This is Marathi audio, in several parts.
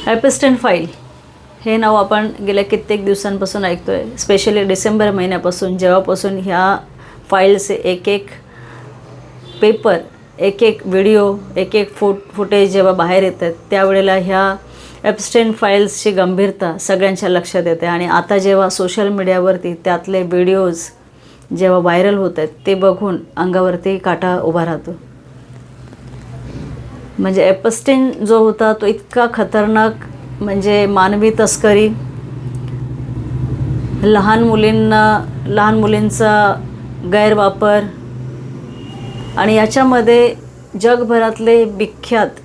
एपिस्टेन फाईल हे नाव आपण गेल्या कित्येक दिवसांपासून ऐकतो आहे. स्पेशली डिसेंबर महिन्यापासून, जेव्हापासून ह्या फाईल्स एक एक पेपर, एक एक व्हिडिओ, एक एक फुटेज जेव्हा बाहेर येतात, त्यावेळेला ह्या एपिस्टेन फाईल्सची गंभीरता सगळ्यांच्या लक्षात येते. आणि आता जेव्हा सोशल मीडियावरती त्यातले व्हिडिओज जेव्हा व्हायरल होत आहेत, ते बघून अंगावरती काटा उभा राहतो. म्हणजे एपिस्टेन जो होता तो इतका खतरनाक, म्हणजे मानवी तस्करी, लहान मुलींचा गैरवापर, आणि याच्यामध्ये जगभरातले विख्यात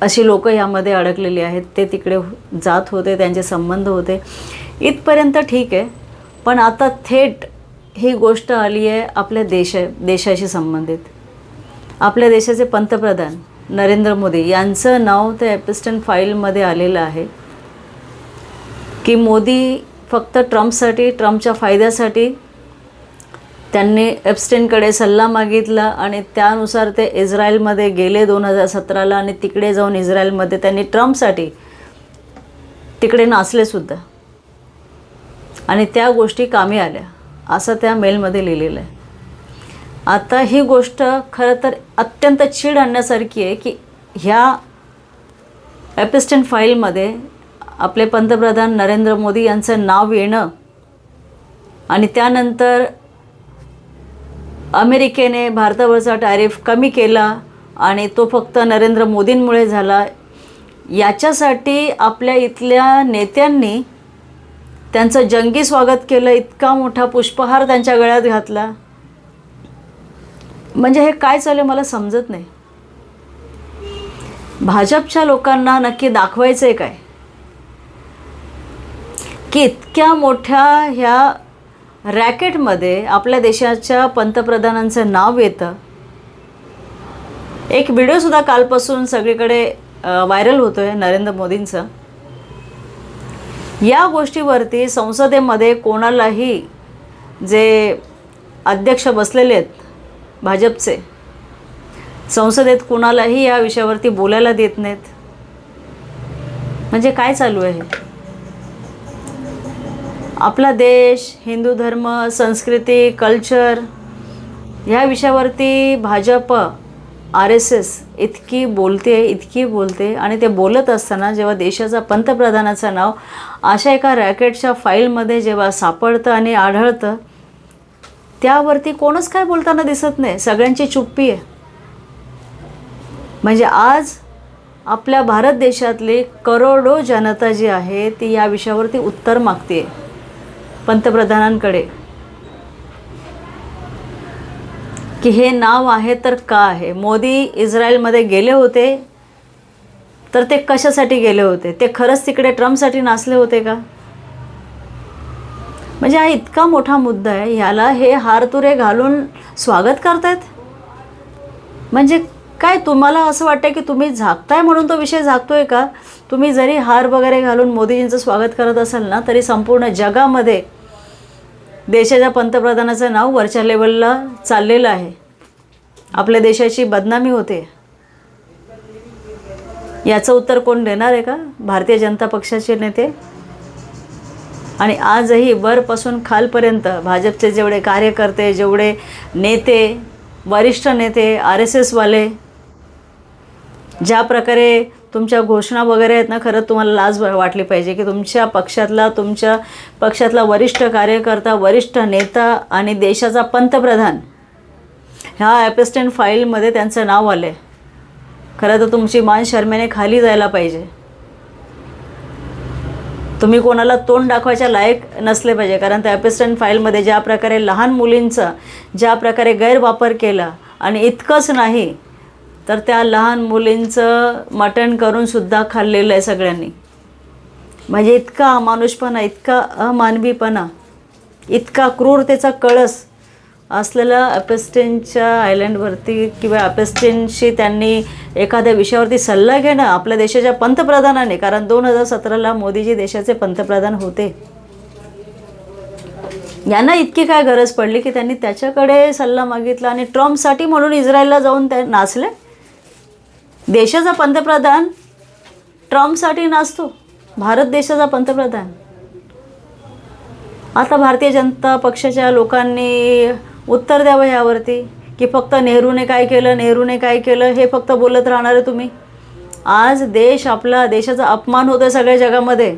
अशी लोक यामध्ये अडकलेली आहेत. ते तिकडे जात होते, त्यांचे संबंध होते, इथपर्यंत ठीक आहे. पण आता थेट ही गोष्ट आली आहे आपल्या देशाशी संबंधित. आपल्या देशाचे पंतप्रधान नरेंद्र मोदी यांचं नाव त्या एपिस्टेन फाईलमध्ये आलेलं आहे की मोदी फक्त ट्रम्पच्या फायद्यासाठी त्यांनी एपिस्टेनकडे सल्ला मागितला आणि त्यानुसार ते इस्रायलमध्ये गेले 2017ला. आणि तिकडे जाऊन इस्रायलमध्ये त्यांनी ट्रम्पसाठी तिकडे नाचलेसुद्धा आणि त्या गोष्टी कामी आल्या, असं त्या मेलमध्ये लिहिलेलं आहे. आता ही गोष्ट खरं तर अत्यंत चीड आणण्यासारखी आहे की ह्या एपिस्टेन फाईलमध्ये आपले पंतप्रधान नरेंद्र मोदी यांचं नाव येणं आणि त्यानंतर अमेरिकेने भारतावरचा टॅरिफ कमी केला आणि तो फक्त नरेंद्र मोदींमुळे झाला, याच्यासाठी आपल्या इथल्या नेत्यांनी त्यांचं जंगी स्वागत केलं, इतका मोठा पुष्पहार त्यांच्या गळ्यात घातला. म्हणजे हे काय चालू आहे मला समजत नाही. भाजपच्या लोकांना नक्की दाखवायचं आहे काय की इतक्या मोठ्या ह्या रॅकेटमध्ये आपल्या देशाच्या पंतप्रधानांचं नाव येतं. एक व्हिडिओसुद्धा कालपासून सगळीकडे व्हायरल होतो आहे नरेंद्र मोदींचा. या गोष्टीवरती संसदेमध्ये कोणालाही, जे अध्यक्ष बसलेले आहेत भाजपचे, संसदेत कोणालाही या विषयावरती बोलायला देत नाहीत. म्हणजे काय चालू आहे? आपला देश, हिंदू धर्म, संस्कृती, कल्चर ह्या विषयावरती भाजप, RSS इतकी बोलते आणि ते बोलत असताना जेव्हा देशाचा पंतप्रधानाचं नाव अशा एका रॅकेटच्या फाईलमध्ये जेव्हा सापडतं आणि आढळतं, त्यावरती कोणच काय बोलताना दिसत नाही. सगळ्यांची चुप्पी आहे. म्हणजे आज आपल्या भारत देशातली करोडो जनता जी आहे ती या विषयावरती उत्तर मागते पंतप्रधानांकडे की हे नाव आहे तर का आहे. मोदी इस्रायलमध्ये गेले होते तर ते कशासाठी गेले होते? ते खरंच तिकडे ट्रम्पसाठी नाचले होते का? म्हणजे हा इतका मोठा मुद्दा आहे, ह्याला हे हारतुरे घालून स्वागत करतायत. म्हणजे काय तुम्हाला असं वाटतं की तुम्ही झाकताय म्हणून तो विषय झाकतोय का? तुम्ही जरी हार वगैरे घालून मोदीजींचं स्वागत करत असाल ना, तरी संपूर्ण जगामध्ये देशाच्या पंतप्रधानाचं नाव वरच्या लेवलला चाललेलं आहे. आपल्या देशाची बदनामी होते. याचं उत्तर कोण देणार आहे का? भारतीय जनता पक्षाचे नेते. आणि आजही वरपासून खालपर्यंत भाजपचे जेवढे कार्यकर्ते, जेवढे नेते, वरिष्ठ नेते, RSS वाले, ज्या प्रकारे तुमच्या घोषणा वगैरे आहेत ना, खरंच तुम्हाला लाज वाटली पाहिजे की तुमच्या पक्षातला वरिष्ठ कार्यकर्ता, वरिष्ठ नेता आणि देशाचा पंतप्रधान ह्या एपिस्टेन फाईलमध्ये त्यांचं नाव आलं आहे. खरं तर तुमची मान शर्मेने खाली जायला पाहिजे. तुम्ही कोणाला तोंड दाखवायच्या लायक नसले पाहिजे. कारण त्या एपिस्टेन फाईलमध्ये ज्या प्रकारे लहान मुलींचा ज्या प्रकारे गैरवापर केला, आणि इतकंच नाही तर त्या लहान मुलींचं मटण करूनसुद्धा खाल्लेलं आहे सगळ्यांनी. म्हणजे इतका अमानुषपणा, इतका अमानवीपणा, इतका क्रूरतेचा कळस असलेला एपिस्टेनच्या आयलंडवरती किंवा एपिस्टेनशी त्यांनी एखाद्या विषयावरती सल्ला घेणं आपल्या देशाच्या पंतप्रधानाने. कारण 2017ला मोदीजी देशाचे पंतप्रधान होते. यांना इतकी काय गरज पडली की त्यांनी त्याच्याकडे सल्ला मागितला आणि ट्रम्पसाठी म्हणून इस्रायलला जाऊन ते नाचले. देशाचा पंतप्रधान ट्रम्पसाठी नाचतो भारत देशाचा पंतप्रधान. आता भारतीय जनता पक्षाच्या लोकांनी उत्तर द्यावं यावरती की फक्त नेहरूने काय केलं, नेहरूने काय केलं हे फक्त बोलत राहणार आहे तुम्ही. आज देश आपला, देशाचा अपमान होतो सगळ्या जगामध्ये.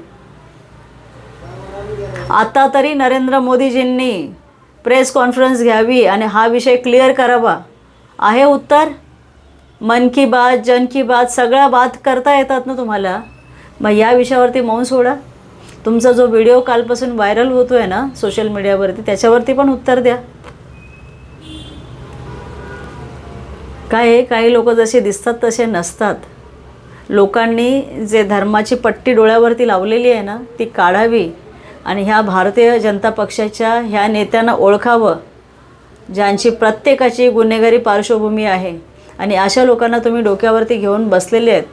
आता तरी नरेंद्र मोदीजींनी प्रेस कॉन्फरन्स घ्यावी आणि हा विषय क्लिअर करावा. आहे उत्तर. मन की बात, जन की बात सगळ्या बात करता येतात ना तुम्हाला. मग या विषयावरती मौन सोडा. तुमचा जो व्हिडिओ कालपासून व्हायरल होतो आहे ना सोशल मीडियावरती, त्याच्यावरती पण उत्तर द्या. काय आहे, काही लोक जसे दिसतात तसे नसतात. लोकांनी जे धर्माची पट्टी डोळ्यावरती लावलेली आहे ना ती काढावी आणि ह्या भारतीय जनता पक्षाच्या ह्या नेत्यांना ओळखावं ज्यांची प्रत्येकाची गुन्हेगारी पार्श्वभूमी आहे. आणि अशा लोकांना तुम्ही डोक्यावरती घेऊन बसलेले आहेत.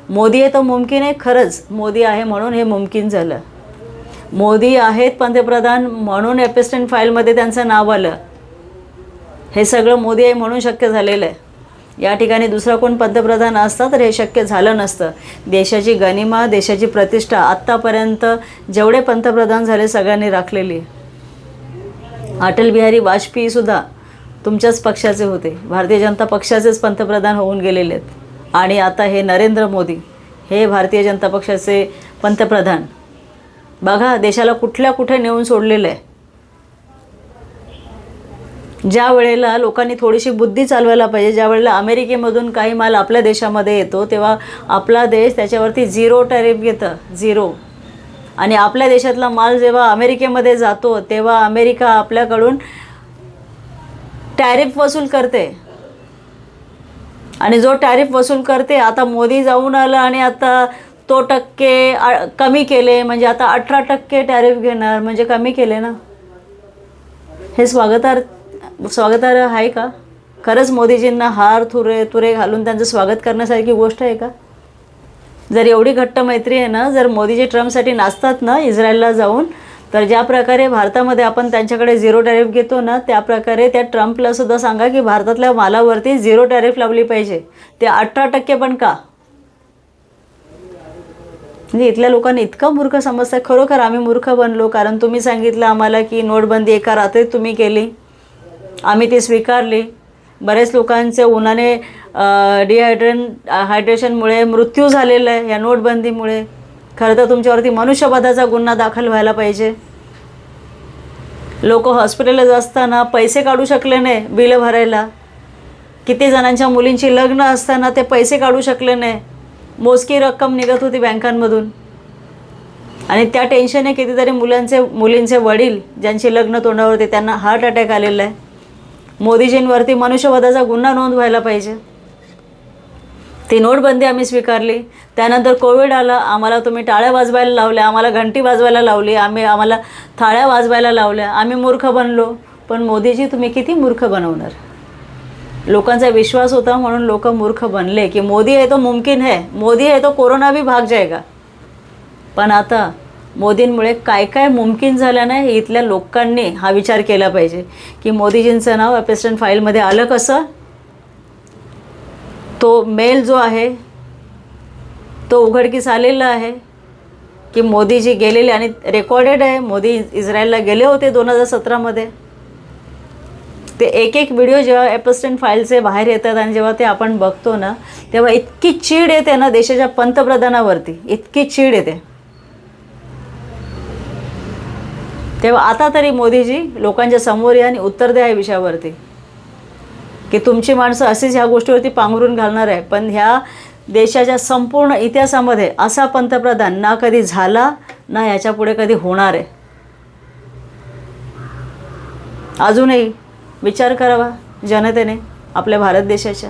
मोदी आहे तो मुमकिन आहे. खरंच मोदी आहे म्हणून हे मुमकिन झालं. मोदी आहेत पंतप्रधान म्हणून एपिस्टन फाईलमध्ये त्यांचं नाव आलं. हे सगळं मोदी आहे म्हणून शक्य झालेलं आहे. या ठिकाणी दुसरा कोण पंतप्रधान असता तर हे शक्य झालं नसतं. देशाची गरिमा, देशाची प्रतिष्ठा आत्तापर्यंत जेवढे पंतप्रधान झाले सगळ्यांनी राखलेली. अटल बिहारी वाजपेयीसुद्धा तुमच्याच पक्षाचे होते, भारतीय जनता पक्षाचेच पंतप्रधान होऊन गेलेले आहेत. आणि आता हे नरेंद्र मोदी हे भारतीय जनता पक्षाचे पंतप्रधान. बघा देशाला कुठे नेऊन सोडलेलं आहे. ज्या वेळेला लोकांनी थोडीशी बुद्धी चालवायला पाहिजे, ज्या वेळेला अमेरिकेमधून काही माल आपल्या देशामध्ये येतो तेव्हा आपला देश त्याच्यावरती 0 टॅरिफ घेतं, 0. आणि आपल्या देशातला माल जेव्हा अमेरिकेमध्ये जातो तेव्हा अमेरिका आपल्याकडून टॅरिफ वसूल करते. आणि जो टॅरिफ वसूल करते, आता मोदी जाऊन आला आणि आता तो टक्के कमी केले, म्हणजे आता 18% टॅरिफ घेणार, म्हणजे कमी केले ना. हे स्वागतार्ह आहे का? खरंच मोदीजींना हार तुरे घालून त्यांचं स्वागत करण्यासारखी गोष्ट आहे का? जर एवढी घट्ट मैत्री आहे ना, जर मोदीजी ट्रम्पसाठी नाचतात ना इस्रायलला जाऊन, तर ज्या प्रकारे भारतामध्ये आपण त्यांच्याकडे 0 टॅरिफ घेतो ना त्या प्रकारे त्या ट्रम्पला सुद्धा सांगा की भारतातल्या मालावरती 0 टॅरिफ लावली पाहिजे. ते 18% पण का? म्हणजे इथल्या लोकांनी इतकं मूर्ख समजतं. खरोखर आम्ही मूर्ख बनलो, कारण तुम्ही सांगितलं आम्हाला की नोटबंदी एका रात्रीत तुम्ही केली, आम्ही ती स्वीकारली. बरेच लोकांचे उन्हाने हायड्रेशनमुळे मृत्यू झालेला आहे या नोटबंदीमुळे. खरं तर तुमच्यावरती मनुष्यवधाचा गुन्हा दाखल व्हायला पाहिजे. लोक हॉस्पिटलला असताना पैसे काढू शकले नाही बिलं भरायला. किती जणांच्या मुलींची लग्न असताना ते पैसे काढू शकले नाही. मोजकी रक्कम निघत होती बँकांमधून. आणि त्या टेन्शनने कितीतरी मुलींचे वडील ज्यांची लग्न तोंडावरती त्यांना हार्ट अटॅक आलेला आहे. मोदीजींवरती मनुष्यवधाचा गुन्हा नोंद व्हायला पाहिजे. ती नोटबंदी आम्ही स्वीकारली. त्यानंतर कोविड आला, आम्हाला तुम्ही टाळ्या वाजवायला लावल्या, आम्हाला घंटी वाजवायला लावली, आम्हाला थाळ्या वाजवायला लावल्या. आम्ही मूर्ख बनलो. पण मोदीजी तुम्ही किती मूर्ख बनवणार? लोकांचा विश्वास होता म्हणून लोक मूर्ख बनले की मोदी आहे तो मुमकिन है, मोदी आहे तो कोरोना भी भाग जाएगा. पण आता मोदींमुळे काय काय मुमकिन झालं नाही, इथल्या लोकांनी हा विचार केला पाहिजे की मोदीजींचं नाव एपिस्टन फाईलमध्ये आलं कसं. तो मेल जो आहे तो उघडकीस आलेला आहे की मोदीजी गेलेले, आणि रेकॉर्डेड आहे. मोदी इस्रायलला गेले होते 2017मध्ये. ते एक व्हिडिओ जेव्हा एपिस्टन फाईलचे बाहेर येतात आणि जेव्हा ते आपण बघतो ना तेव्हा इतकी चीड येते ना देशाच्या पंतप्रधानावरती, इतकी चीड येते. तेव्हा आता तरी मोदीजी लोकांच्या समोर या आणि उत्तर द्या या विषयावरती की तुमची माणसं अशीच ह्या गोष्टीवरती पांघरून घालणार आहे. पण ह्या देशाच्या संपूर्ण इतिहासामध्ये असा पंतप्रधान ना कधी झाला ना याच्यापुढे कधी होणार आहे. अजूनही विचार करावा जनतेने आपल्या भारत देशाच्या.